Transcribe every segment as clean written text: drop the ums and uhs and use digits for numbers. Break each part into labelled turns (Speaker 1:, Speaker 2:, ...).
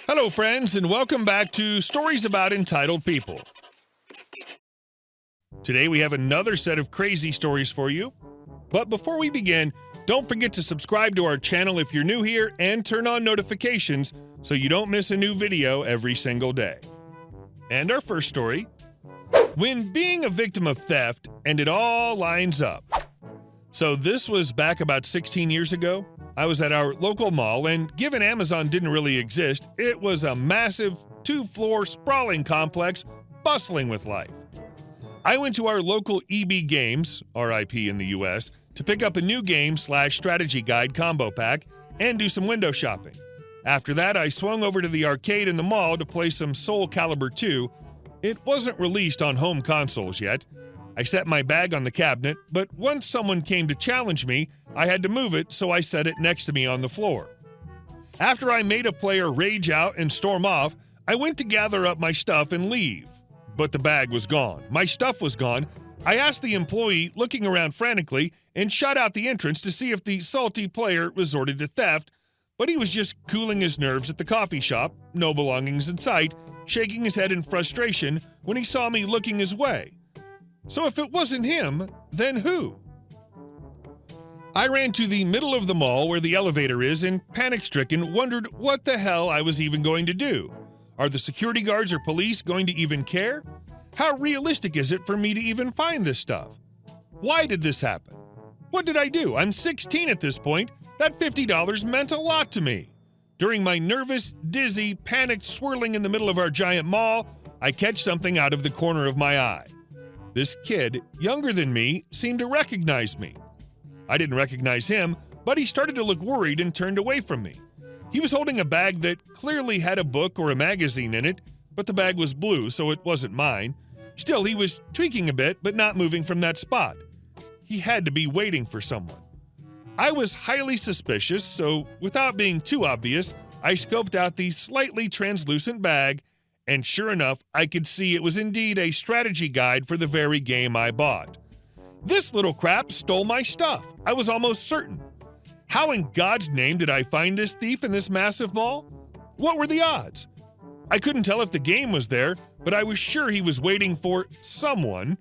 Speaker 1: Hello, friends, and welcome back to Stories About Entitled People. Today we have another set of crazy stories for you. But before we begin, don't forget to subscribe to our channel if you're new here and turn on notifications so you don't miss a new video every single day. And our first story: when being a victim of theft and it all lines up. So this was back about 16 years ago. I was at our local mall, and given Amazon didn't really exist, it was a massive, 2-floor sprawling complex bustling with life. I went to our local EB Games, RIP in the US, to pick up a new game/strategy guide combo pack and do some window shopping. After that, I swung over to the arcade in the mall to play some Soul Calibur 2. It wasn't released on home consoles yet. I set my bag on the cabinet, but once someone came to challenge me, I had to move it, so I set it next to me on the floor. After I made a player rage out and storm off, I went to gather up my stuff and leave. But the bag was gone. My stuff was gone. I asked the employee, looking around frantically, and shut out the entrance to see if the salty player resorted to theft, but he was just cooling his nerves at the coffee shop, no belongings in sight, shaking his head in frustration when he saw me looking his way. So if it wasn't him, then who? I ran to the middle of the mall where the elevator is and, panic-stricken, wondered what the hell I was even going to do. Are the security guards or police going to even care? How realistic is it for me to even find this stuff? Why did this happen? What did I do? I'm 16 at this point. That $50 meant a lot to me. During my nervous, dizzy, panicked swirling in the middle of our giant mall, I catch something out of the corner of my eye. This kid, younger than me, seemed to recognize me. I didn't recognize him, but he started to look worried and turned away from me. He was holding a bag that clearly had a book or a magazine in it, but the bag was blue, so it wasn't mine. Still, he was tweaking a bit, but not moving from that spot. He had to be waiting for someone. I was highly suspicious, so without being too obvious, I scoped out the slightly translucent bag, and sure enough, I could see it was indeed a strategy guide for the very game I bought. This little crap stole my stuff. I was almost certain. How in God's name did I find this thief in this massive mall? What were the odds? I couldn't tell if the game was there, but I was sure he was waiting for someone.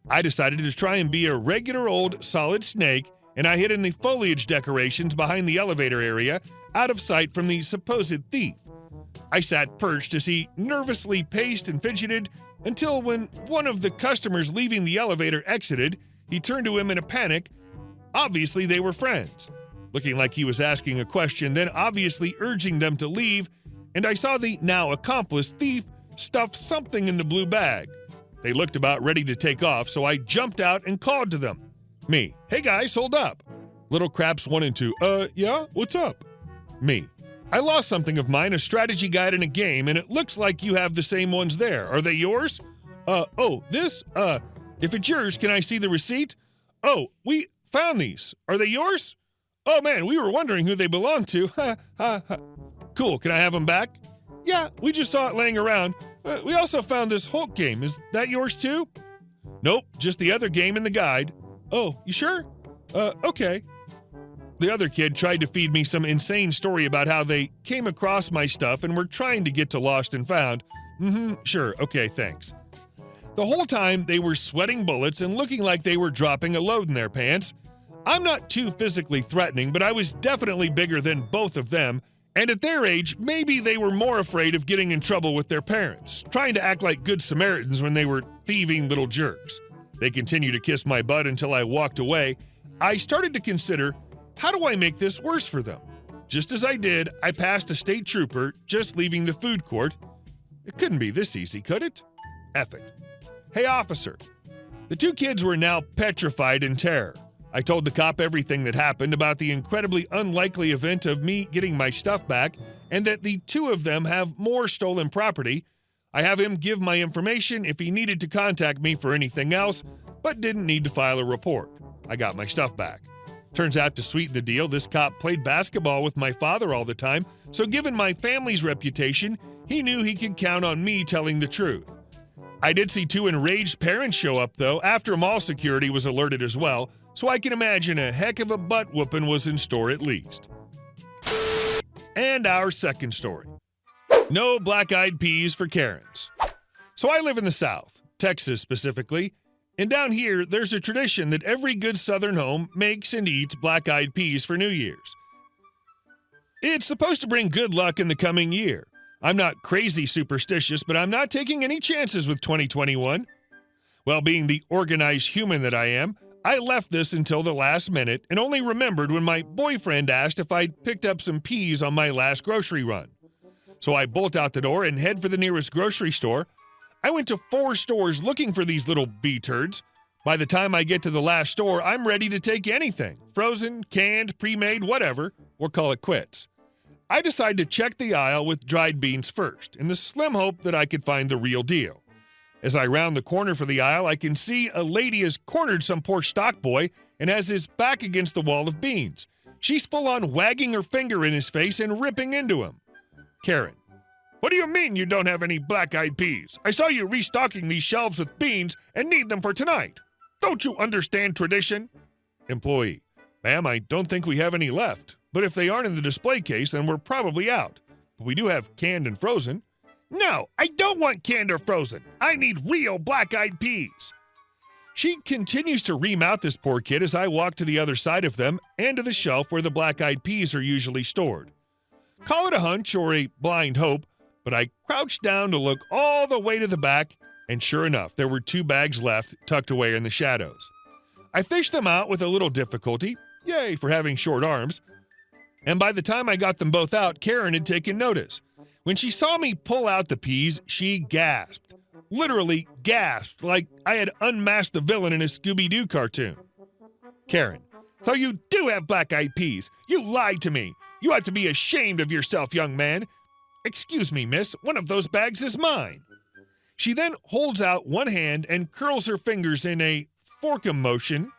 Speaker 1: I decided to try and be a regular old solid snake, and I hid in the foliage decorations behind the elevator area, out of sight from the supposed thief. I sat perched as he nervously paced and fidgeted until when one of the customers leaving the elevator exited, he turned to him in a panic. Obviously, they were friends. Looking like he was asking a question, then obviously urging them to leave, and I saw the now accomplice thief stuff something in the blue bag. They looked about ready to take off, so I jumped out and called to them. Me: "Hey guys, hold up." Little craps 1 and 2: Yeah, what's up?" Me: "I lost something of mine, a strategy guide in a game, and it looks like you have the same ones there. Are they yours?" This? If it's yours, can I see the receipt?" "Oh, we found these. Are they yours?" "Oh man, we were wondering who they belonged to. Ha, ha, ha." "Cool, can I have them back?" "Yeah, we just saw it laying around. We also found this Hulk game. Is that yours too?" "Nope, just the other game in the guide." "Oh, you sure?" Okay." The other kid tried to feed me some insane story about how they came across my stuff and were trying to get to Lost and Found. Sure, okay, thanks. The whole time, they were sweating bullets and looking like they were dropping a load in their pants. I'm not too physically threatening, but I was definitely bigger than both of them, and at their age, maybe they were more afraid of getting in trouble with their parents, trying to act like good Samaritans when they were thieving little jerks. They continued to kiss my butt until I walked away. I started to consider, how do I make this worse for them? Just as I did, I passed a state trooper just leaving the food court. It couldn't be this easy, could it? Eff it. "Hey, officer." The two kids were now petrified in terror. I told the cop everything that happened about the incredibly unlikely event of me getting my stuff back and that the two of them have more stolen property. I have him give my information if he needed to contact me for anything else, but didn't need to file a report. I got my stuff back. Turns out to sweeten the deal, this cop played basketball with my father all the time, so given my family's reputation, he knew he could count on me telling the truth. I did see two enraged parents show up, though, after mall security was alerted as well, so I can imagine a heck of a butt-whooping was in store at least. And our second story. No black-eyed peas for Karens. So I live in the South, Texas specifically, and down here there's a tradition that every good Southern home makes and eats black-eyed peas for New Year's. It's supposed to bring good luck in the coming year. I'm not crazy superstitious, but I'm not taking any chances with 2021. Well, being the organized human that I am, I left this until the last minute and only remembered when my boyfriend asked if I'd picked up some peas on my last grocery run. So I bolt out the door and head for the nearest grocery store. I went to 4 stores looking for these little bee turds. By the time I get to the last store, I'm ready to take anything, frozen, canned, pre-made, whatever, or call it quits. I decide to check the aisle with dried beans first, in the slim hope that I could find the real deal. As I round the corner for the aisle, I can see a lady has cornered some poor stock boy and has his back against the wall of beans. She's full on wagging her finger in his face and ripping into him. Karen: "What do you mean you don't have any black-eyed peas? I saw you restocking these shelves with beans and need them for tonight. Don't you understand tradition?" Employee: "Ma'am, I don't think we have any left. But if they aren't in the display case, then we're probably out. But we do have canned and frozen." "No, I don't want canned or frozen. I need real black-eyed peas." She continues to ream out this poor kid as I walk to the other side of them and to the shelf where the black-eyed peas are usually stored. Call it a hunch or a blind hope, but I crouched down to look all the way to the back, and sure enough, there were 2 bags left tucked away in the shadows. I fished them out with a little difficulty, yay for having short arms, and by the time I got them both out, Karen had taken notice. When she saw me pull out the peas, she gasped. Literally gasped, like I had unmasked the villain in a Scooby-Doo cartoon. Karen: "So you do have black-eyed peas. You lied to me. You ought to be ashamed of yourself, young man. Excuse me, miss, one of those bags is mine." She then holds out one hand and curls her fingers in a fork-em motion.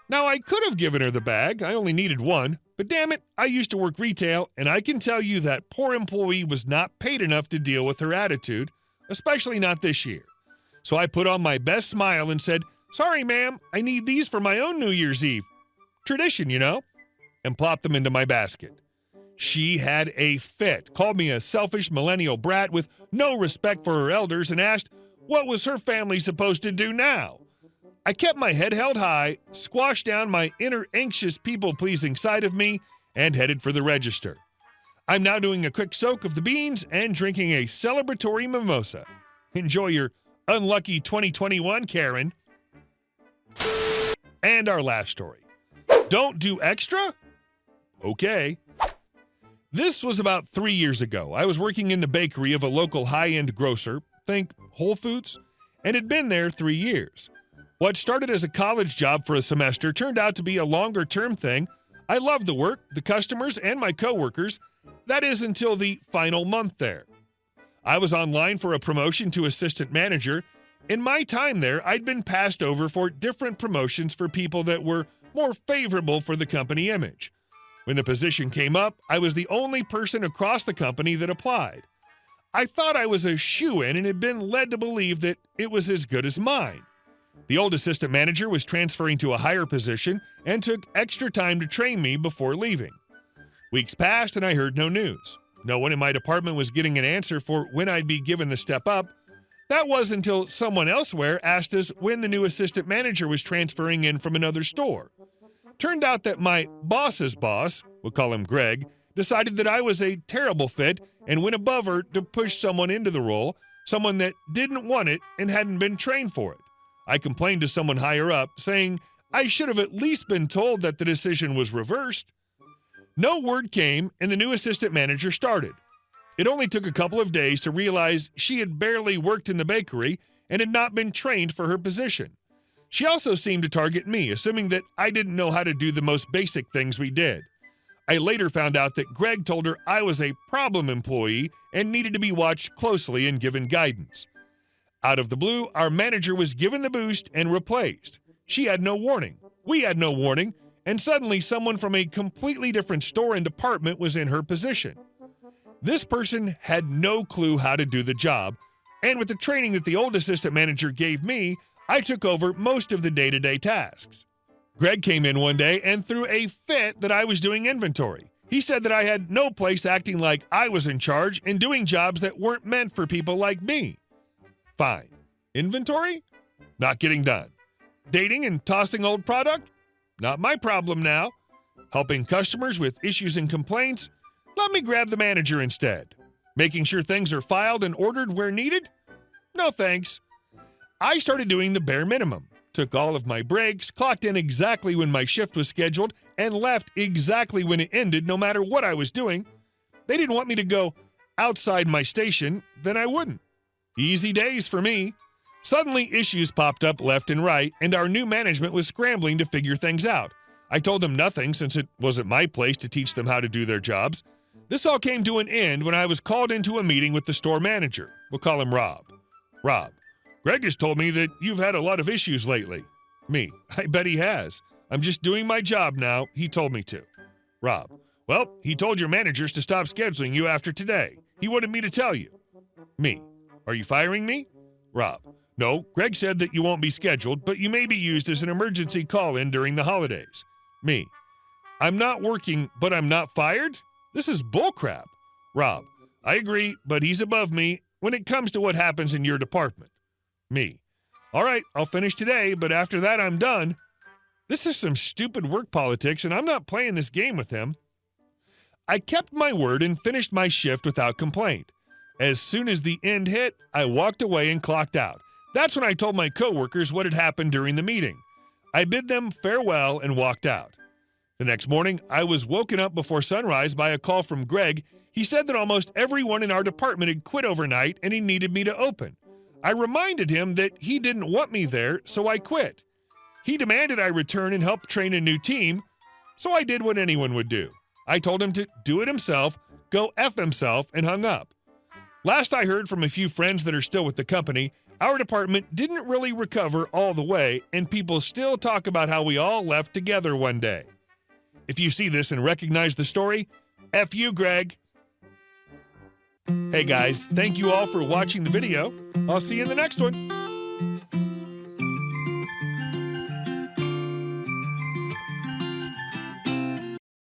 Speaker 1: Now, I could have given her the bag. I only needed one. But damn it, I used to work retail, and I can tell you that poor employee was not paid enough to deal with her attitude, especially not this year. So I put on my best smile and said, "Sorry, ma'am, I need these for my own New Year's Eve. Tradition, you know," and plopped them into my basket. She had a fit, called me a selfish millennial brat with no respect for her elders, and asked what was her family supposed to do now. I kept my head held high, squashed down my inner anxious people-pleasing side of me, and headed for the register. I'm now doing a quick soak of the beans and drinking a celebratory mimosa. Enjoy your unlucky 2021, Karen. And our last story. Don't do extra? Okay. This was about 3 years ago. I was working in the bakery of a local high-end grocer, think Whole Foods, and had been there 3 years. What started as a college job for a semester turned out to be a longer-term thing. I loved the work, the customers, and my coworkers. That is until the final month there. I was online for a promotion to assistant manager. In my time there, I'd been passed over for different promotions for people that were more favorable for the company image. When the position came up, I was the only person across the company that applied. I thought I was a shoo-in and had been led to believe that it was as good as mine. The old assistant manager was transferring to a higher position and took extra time to train me before leaving. Weeks passed and I heard no news. No one in my department was getting an answer for when I'd be given the step up. That was until someone elsewhere asked us when the new assistant manager was transferring in from another store. Turned out that my boss's boss, we'll call him Greg, decided that I was a terrible fit and went above her to push someone into the role, someone that didn't want it and hadn't been trained for it. I complained to someone higher up, saying I should have at least been told that the decision was reversed. No word came, and the new assistant manager started. It only took a couple of days to realize she had barely worked in the bakery and had not been trained for her position. She also seemed to target me, assuming that I didn't know how to do the most basic things we did. I later found out that Greg told her I was a problem employee and needed to be watched closely and given guidance. Out of the blue, our manager was given the boost and replaced. She had no warning. We had no warning. And suddenly someone from a completely different store and department was in her position. This person had no clue how to do the job, and with the training that the old assistant manager gave me, I took over most of the day-to-day tasks. Greg came in one day and threw a fit that I was doing inventory. He said that I had no place acting like I was in charge and doing jobs that weren't meant for people like me. Fine. Inventory? Not getting done. Dating and tossing old product? Not my problem now. Helping customers with issues and complaints? Let me grab the manager instead. Making sure things are filed and ordered where needed? No thanks. I started doing the bare minimum. Took all of my breaks, clocked in exactly when my shift was scheduled, and left exactly when it ended no matter what I was doing. They didn't want me to go outside my station, then I wouldn't. Easy days for me. Suddenly, issues popped up left and right, and our new management was scrambling to figure things out. I told them nothing since it wasn't my place to teach them how to do their jobs. This all came to an end when I was called into a meeting with the store manager. We'll call him Rob. Rob, Greg has told me that you've had a lot of issues lately. Me, I bet he has. I'm just doing my job now. He told me to. Rob, well, he told your managers to stop scheduling you after today. He wanted me to tell you. Me, are you firing me? Rob, no, Greg said that you won't be scheduled, but you may be used as an emergency call-in during the holidays. Me, I'm not working, but I'm not fired? This is bullcrap. Rob, I agree, but he's above me when it comes to what happens in your department. Me, all right, I'll finish today, but after that I'm done. This is some stupid work politics, and I'm not playing this game with him. I kept my word and finished my shift without complaint. As soon as the end hit, I walked away and clocked out. That's when I told my coworkers what had happened during the meeting. I bid them farewell and walked out. The next morning, I was woken up before sunrise by a call from Greg. He said that almost everyone in our department had quit overnight and he needed me to open. I reminded him that he didn't want me there, so I quit. He demanded I return and help train a new team, so I did what anyone would do. I told him to do it himself, go F himself, and hung up. Last I heard from a few friends that are still with the company, our department didn't really recover all the way, and people still talk about how we all left together one day. If you see this and recognize the story, F you, Greg. Hey guys, thank you all for watching the video. I'll see you in the next one.